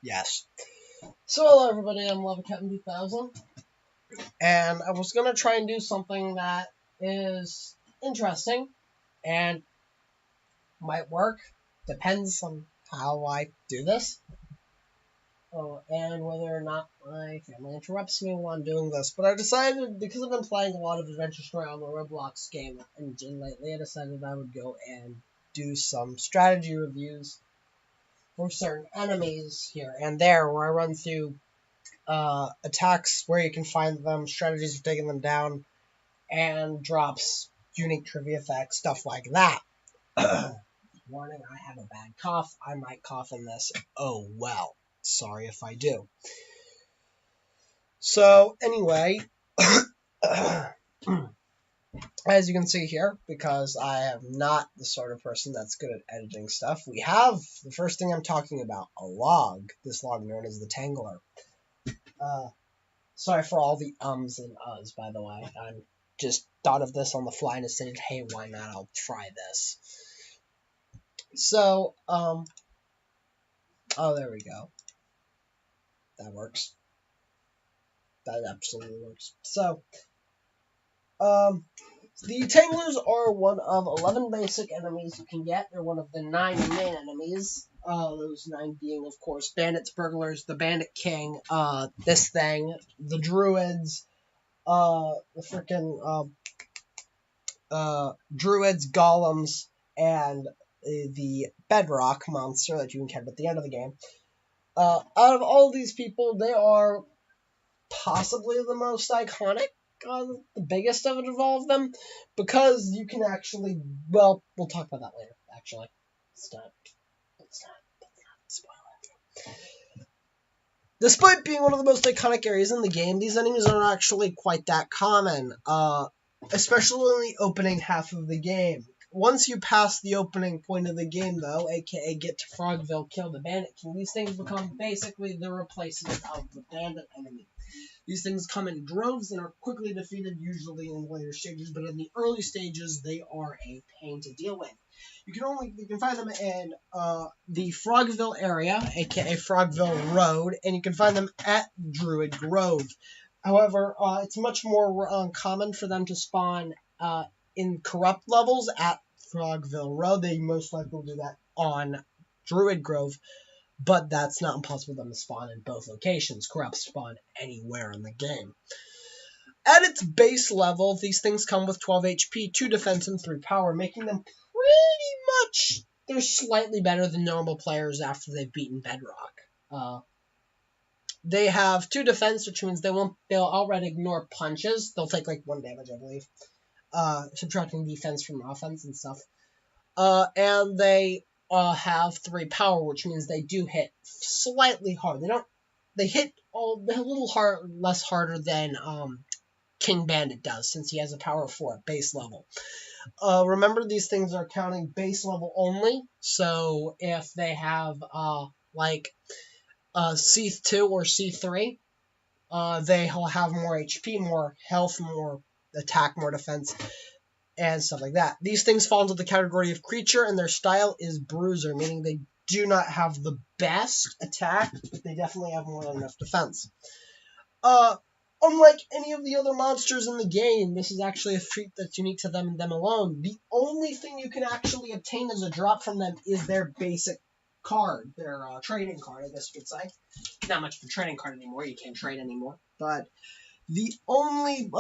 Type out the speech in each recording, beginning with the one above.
Yes. So hello everybody, I'm Lava Captain 2000, and I was gonna try and do something that is interesting and might work. Depends on how I do this. And whether or not my family interrupts me while I'm doing this. But I decided, because I've been playing a lot of Adventure Story on the ROBLOX game engine lately, I decided I would go and do some strategy reviews for certain enemies here and there, where I run through attacks, where you can find them, strategies for taking them down, and drops, unique trivia facts, stuff like that. Warning, I have a bad cough. I might cough in this. Oh well. Sorry if I do. So, anyway, as you can see here, because I am not the sort of person that's good at editing stuff, we have the first thing I'm talking about, a log. This log known as the Tangler. Sorry for all the ums and uhs, by the way. I just thought of this on the fly and decided, hey, why not? I'll try this. So, oh, there we go. That works. That absolutely works. So, the Tanglers are one of 11 basic enemies you can get. They're one of the 9 main enemies. Those 9 being, of course, bandits, burglars, the bandit king, this thing, the druids, the frickin', druids, golems, and the bedrock monster that you can catch at the end of the game. Out of all these people, they are possibly the most iconic, the biggest of all of them, because you can actually, well, we'll talk about that later, actually. Let's not spoil it. Despite being one of the most iconic areas in the game, these enemies aren't actually quite that common, especially in the opening half of the game. Once you pass the opening point of the game, though, aka get to Frogville, kill the Bandit King, these things become basically the replacement of the Bandit enemy. These things come in droves and are quickly defeated, usually in later stages, but in the early stages, they are a pain to deal with. You can find them in the Frogville area, aka Frogville Road, and you can find them at Druid Grove. However, it's much more uncommon for them to spawn in corrupt levels at Frogville Road. They most likely will do that on Druid Grove, but that's not impossible for them to spawn in both locations. Corrupt spawn anywhere in the game. At its base level, these things come with 12 HP, 2 defense, and 3 power, making them pretty much, they're slightly better than normal players after they've beaten Bedrock. They have 2 defense, which means they'll outright ignore punches. They'll take like 1 damage, I believe. Subtracting defense from offense and stuff. And they have 3 power, which means they do hit slightly hard. They hit a little less harder than King Bandit does, since he has a power of 4 at base level. Remember, these things are counting base level only, so if they have C2 or C3, they will have more HP, more health, more attack, more defense, and stuff like that. These things fall into the category of creature, and their style is bruiser, meaning they do not have the best attack, but they definitely have more than enough defense. Unlike any of the other monsters in the game, this is actually a feat that's unique to them and them alone. The only thing you can actually obtain as a drop from them is their basic card, their trading card, I guess you could say. Not much of a trading card anymore, you can't trade anymore, but the only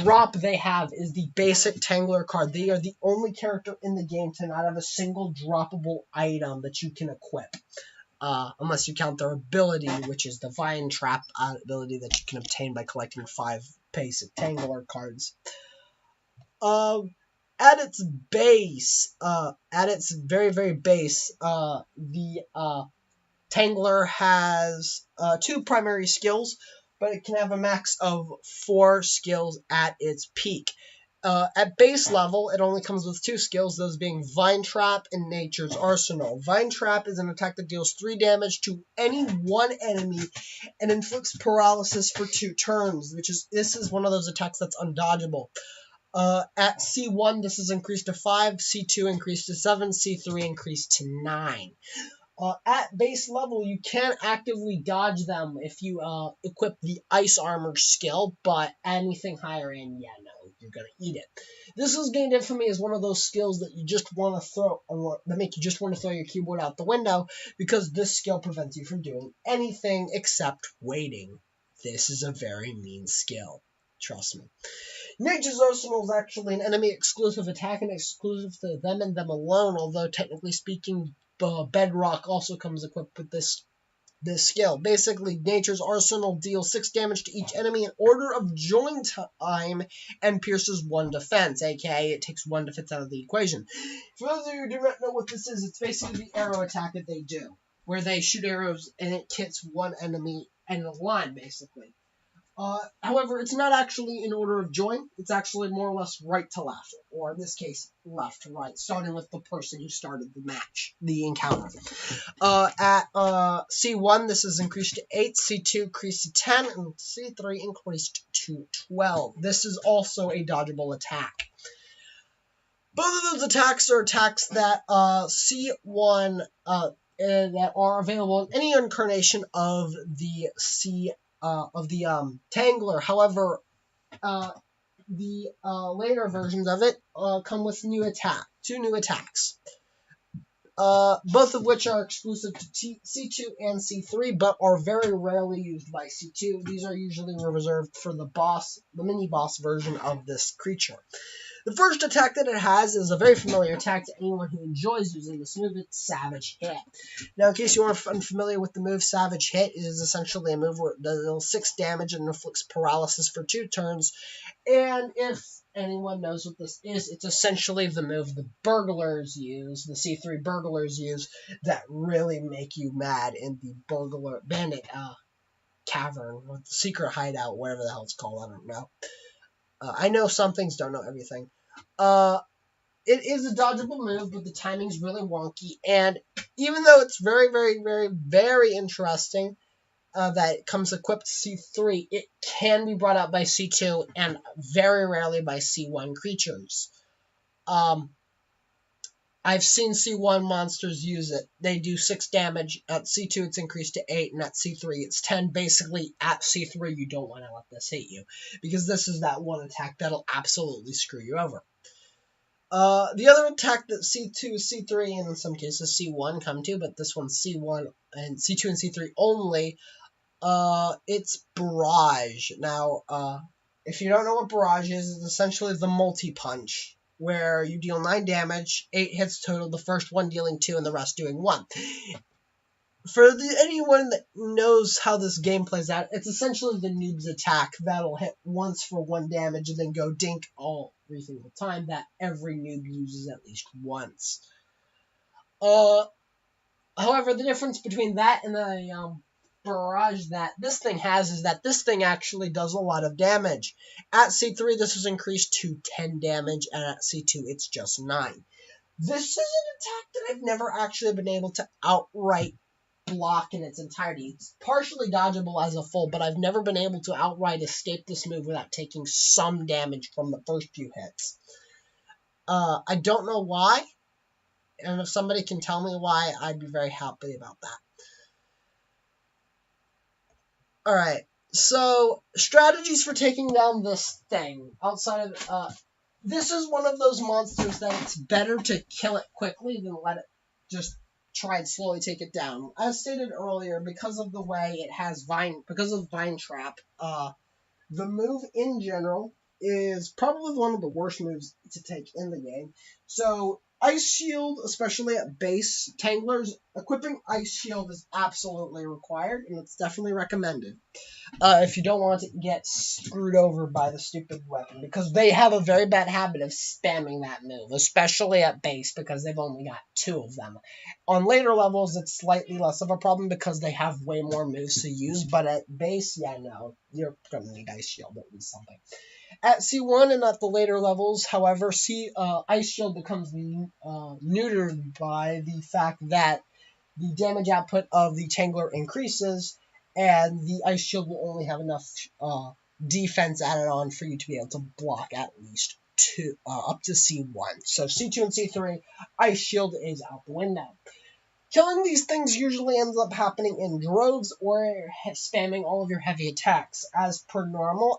drop they have is the basic Tangler card. They are the only character in the game to not have a single droppable item that you can equip. Unless you count their ability, which is the Vine Trap ability that you can obtain by collecting 5 basic Tangler cards. At its base, at its very, very base, the Tangler has 2 primary skills, but it can have a max of 4 skills at its peak. At base level, it only comes with 2 skills, those being Vine Trap and Nature's Arsenal. Vine Trap is an attack that deals 3 damage to any one enemy and inflicts paralysis for 2 turns, this is one of those attacks that's undodgeable. At C1, this is increased to 5, C2 increased to 7, C3 increased to 9. At base level, you can actively dodge them if you equip the Ice Armor skill, but anything higher in, yeah, no, you're gonna eat it. This is gained infamy as one of those skills that you just want to throw, that make you just want to throw your keyboard out the window, because this skill prevents you from doing anything except waiting. This is a very mean skill. Trust me. Nature's Arsenal is actually an enemy-exclusive attack and exclusive to them and them alone, although technically speaking, Bedrock also comes equipped with this skill. Basically, Nature's Arsenal deals 6 damage to each enemy in order of join time and pierces 1 defense, aka it takes 1 defense out of the equation. For those of you who do not know what this is, it's basically the arrow attack that they do, where they shoot arrows and it hits 1 enemy in a line, basically. However, it's not actually in order of join. It's actually more or less right to left, or in this case, left to right, starting with the person who started the match, the encounter. At C1, this is increased to 8, C2 increased to 10, and C3 increased to 12. This is also a dodgeable attack. Both of those attacks are attacks that C1 that are available in any incarnation of the Tangler. However, the later versions of it come with two new attacks. Both of which are exclusive to C2 and C3, but are very rarely used by C2. These are usually reserved for the mini-boss version of this creature. The first attack that it has is a very familiar attack to anyone who enjoys using this move. It's Savage Hit. Now, in case you are unfamiliar with the move, Savage Hit is essentially a move where it deals 6 damage and inflicts paralysis for 2 turns. And if anyone knows what this is, it's essentially the move the burglars use, the C3 burglars use, that really make you mad in the bandit cavern, or the secret hideout, whatever the hell it's called, I don't know. I know some things, don't know everything. It is a dodgeable move, but the timing's really wonky. And even though it's very, very, very, very interesting that it comes equipped to C3, it can be brought out by C2 and very rarely by C1 creatures. I've seen C1 monsters use it. They do 6 damage. At C2, it's increased to 8, and at C3, it's 10. Basically, at C3, you don't want to let this hit you, because this is that one attack that'll absolutely screw you over. The other attack that C2, C3, and in some cases C1 come to, but this one's C1 and C2 and C3 only, it's Barrage. Now, if you don't know what Barrage is, it's essentially the multi-punch, where you deal 9 damage, 8 hits total, the first one dealing 2 and the rest doing 1. For anyone that knows how this game plays out, it's essentially the noob's attack that'll hit once for 1 damage and then go dink every single time, that every noob uses at least once. However, the difference between that and the Barrage that this thing has is that this thing actually does a lot of damage. At C3, this is increased to 10 damage, and at C2, it's just 9. This is an attack that I've never actually been able to outright block in its entirety. It's partially dodgeable as a full, but I've never been able to outright escape this move without taking some damage from the first few hits. I don't know why, and if somebody can tell me why, I'd be very happy about that. Alright, so strategies for taking down this thing. Outside of this is one of those monsters that it's better to kill it quickly than let it just try and slowly take it down. As stated earlier, because of the way it has because of Vine Trap, the move in general is probably one of the worst moves to take in the game. So Ice Shield, especially at base Tanglers, equipping Ice Shield is absolutely required, and it's definitely recommended. If you don't want to get screwed over by the stupid weapon, because they have a very bad habit of spamming that move, especially at base, because they've only got 2 of them. On later levels, it's slightly less of a problem because they have way more moves to use, but at base, yeah, no, you're going to need Ice Shield, at least something. At C1 and at the later levels, however, Ice Shield becomes neutered by the fact that the damage output of the Tangler increases, and the Ice Shield will only have enough defense added on for you to be able to block at least 2, up to C1. So C2 and C3, Ice Shield is out the window. Killing these things usually ends up happening in droves or spamming all of your heavy attacks. As per normal,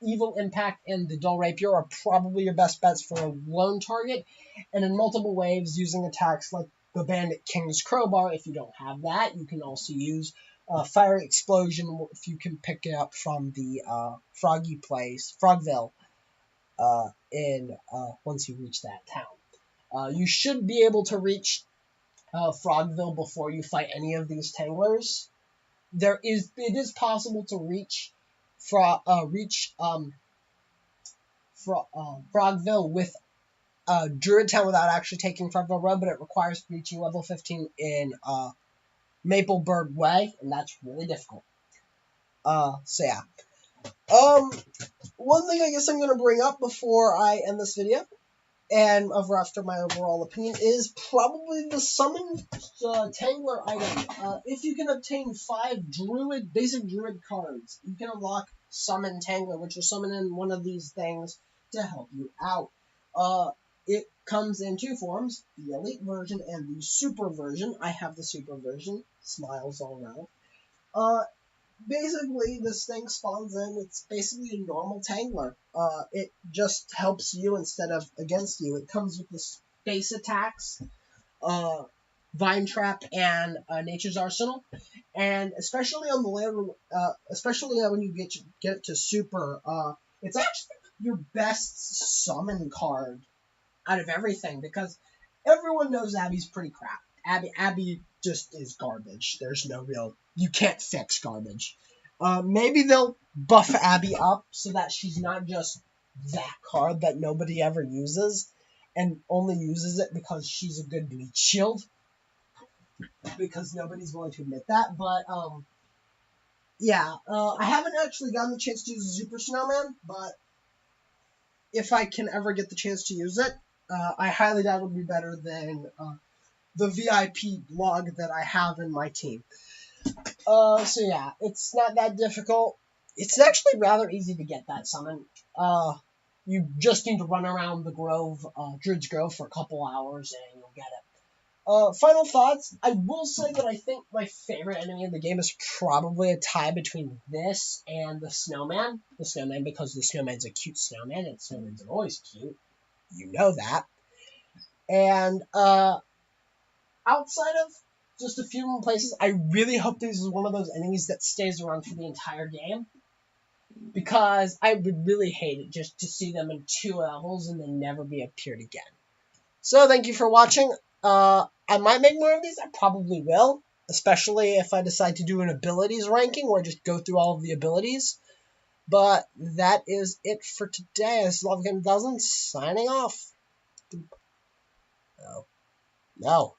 Evil Impact and the Dull Rapier are probably your best bets for a lone target, and in multiple waves using attacks like the Bandit King's Crowbar. If you don't have that, you can also use Fire Explosion if you can pick it up from the Froggy place, Frogville, once you reach that town. You should be able to reach Frogville before you fight any of these Tanglers. It is possible to reach Frogville with Druid Town without actually taking Frogville Road, but it requires reaching level 15 in Maplebird Way, and that's really difficult. So yeah. One thing I guess I'm gonna bring up before I end this video, and after my overall opinion, is probably the summon Tangler item. If you can obtain 5 basic Druid cards, you can unlock Summon Tangler, which will summon in one of these things to help you out. It comes in 2 forms, the Elite version and the Super version. I have the Super version. Smiles all around. Basically, this thing spawns in. It's basically a normal Tangler. It just helps you instead of against you. It comes with the space attacks, Vine Trap, and Nature's Arsenal. And especially on the later, especially when you get to Super, it's actually your best summon card out of everything, because everyone knows Abby's pretty crap. Abby just is garbage. There's no real... You can't fix garbage. Maybe they'll buff Abby up so that she's not just that card that nobody ever uses and only uses it because she's a good bleach shield. Because nobody's willing to admit that. But, yeah. I haven't actually gotten the chance to use the Super Snowman, but if I can ever get the chance to use it, I highly doubt it'll be better than the VIP blog that I have in my team. So yeah, it's not that difficult. It's actually rather easy to get that summon. You just need to run around the Grove, Druid's Grove for a couple hours and you'll get it. Final thoughts. I will say that I think my favorite enemy in the game is probably a tie between this and the Snowman. The Snowman, because the Snowman's a cute snowman, and snowmans are always cute. You know that. And, outside of just a few places, I really hope this is one of those enemies that stays around for the entire game. Because I would really hate it just to see them in 2 levels and then never be appeared again. So, thank you for watching. I might make more of these. I probably will. Especially if I decide to do an abilities ranking where I just go through all of the abilities. But that is it for today. This is LoveGame1000 signing off. No.